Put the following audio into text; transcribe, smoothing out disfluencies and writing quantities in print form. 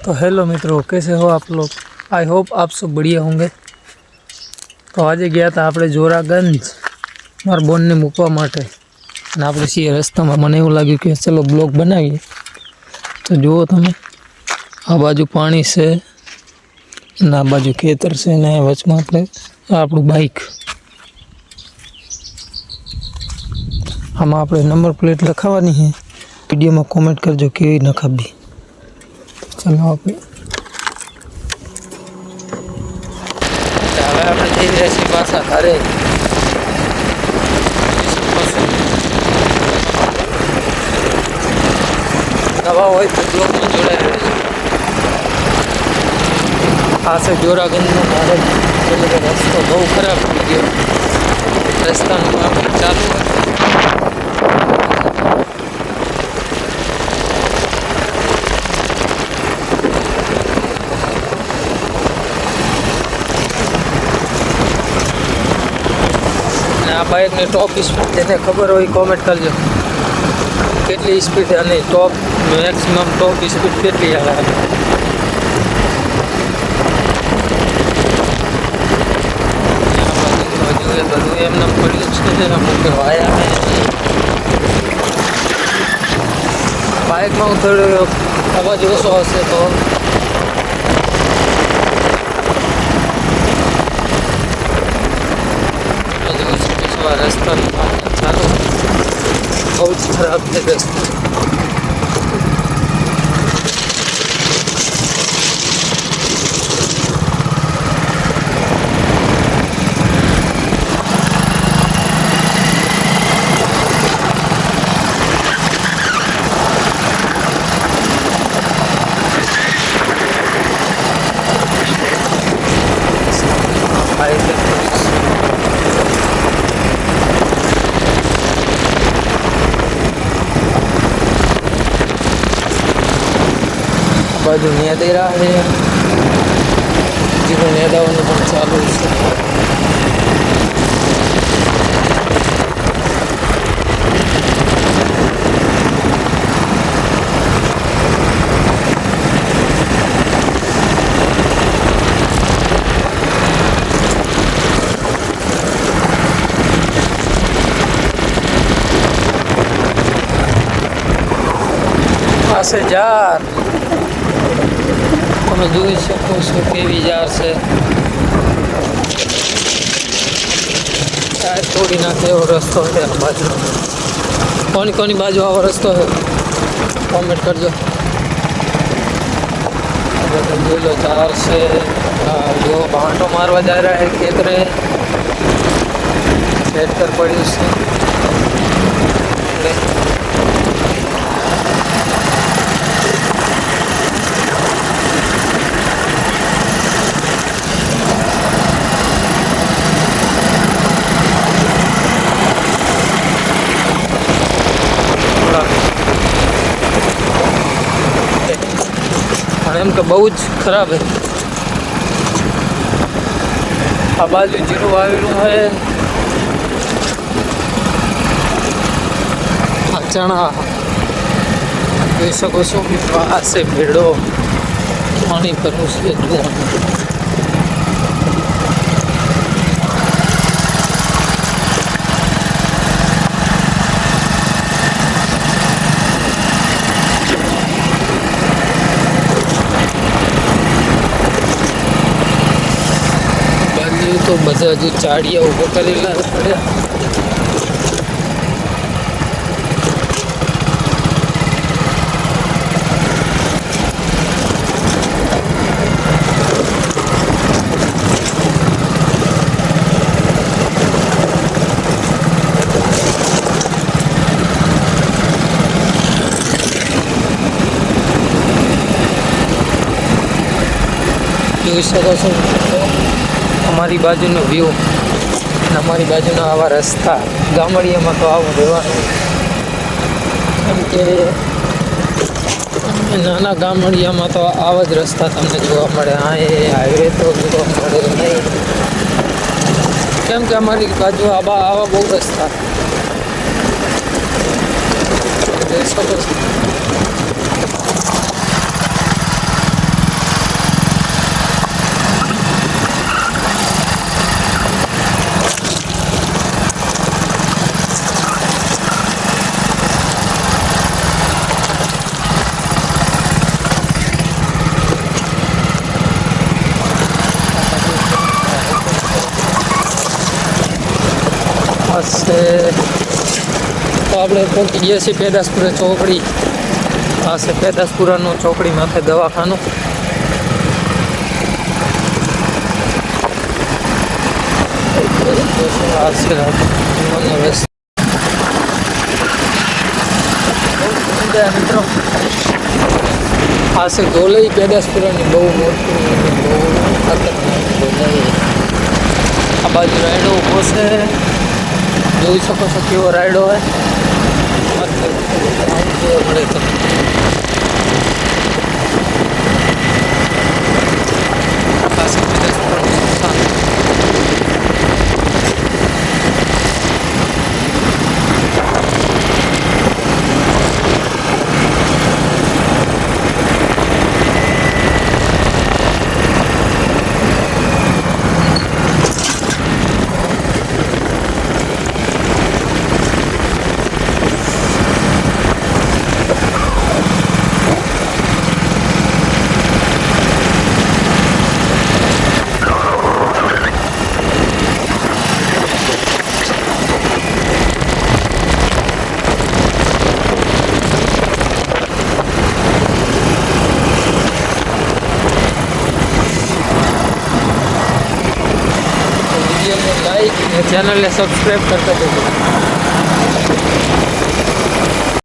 तो हेलो मित्रों, कैसे हो आप लोग। आई होप आप सब बढ़िया होंगे। तो आज गया था આપણે જોરાગંજ મારા બોનને મૂકવા માટે અને આપણે છીએ રસ્તામાં। મને એવું લાગ્યું કે ચલો બ્લોગ બનાવીએ। તો જુઓ તમે, આ બાજુ પાણી છે અને આ બાજુ ખેતર છે ને વચમાં આપણે આપણું બાઇક, આમાં આપણે નંબર પ્લેટ લખાવવાની છે। વિડીયોમાં કોમેન્ટ કરજો કેવી નખાવી। ચાલો આપણે હવે આપણે જઈ રહ્યા છીએ પાછા ઘરે। નવા હોય તો બ્લોગમાં જોડાઈ રહેજો। આ છે જોરાગંજનો માર્ગ। રસ્તો બહુ ખરાબ થઈ ગયો, રસ્તાનું કામ ચાલુ હોય। આ બાઇકની ટોપ સ્પીડ જેને ખબર હોય કોમેન્ટ કરજો કેટલી સ્પીડ અને ટોપ મેક્સિમમ ટોપ સ્પીડ કેટલી આવે। બધું એમને પડ્યું છે વાયા બાઇકમાં થોડો અવાજ ઓછો હશે તો રસ્તાનું કામ ચાલુ, બહુ જ ખરાબ છે રસ્તો। बाजू नेदेरा है, जीरो नेदाવાનું પણ ચાલુ છે। પાસે યાર તમે જોઈ શકો છો કેવી યાર છે। ટાયર તોડી નાખે એવો રસ્તો છે આ બાજુ। કોની બાજુ આવો રસ્તો છે કોમેન્ટ કરજો। જોઈ લો યાર છે, જો ભાંટો મારવા जा रहा है ખેતરે, ટ્રેક્ટર પડ્યું છે। एम तो बहुत खराब है। आ बाजू जीरो आवेलू है, चना જોઈ શકો છો આ છે ભેડો પાણી ભરવું છે। તો બધા હજુ ચાડિયા ઊભો કરેલા પડ્યા। જોઈ શકો છો અમારી બાજુનો વ્યૂ અને અમારી બાજુના આવા રસ્તા। ગામડિયામાં તો આવું રહેવાનું, કેમ કે નાના ગામડિયામાં તો આવા જ રસ્તા તમને જોવા મળે। હા, એ હાઈવે તો જોવા મળે નહીં, કેમ કે અમારી બાજુ આવા બહુ રસ્તા। જોઈ શકો છો છે તો આપણે પહોંચી ગયા છીએ પેદાસપુરા ચોકડી. આ છે પેદાસપુરાનું ચોકડી માથે દવાખાનું. આ છે મિત્રો, આ છે ગોલઈ પેદાસપુરાની બહુ મોટી બહુ ખતરનાક ગોલઈ. આ બાજુ રાયડો ઊભો છે, જોઈ શકો છો કેવો રાયડો હોય. મળે તો ચેનલને સબસ્ક્રાઈબ કરતા જજો.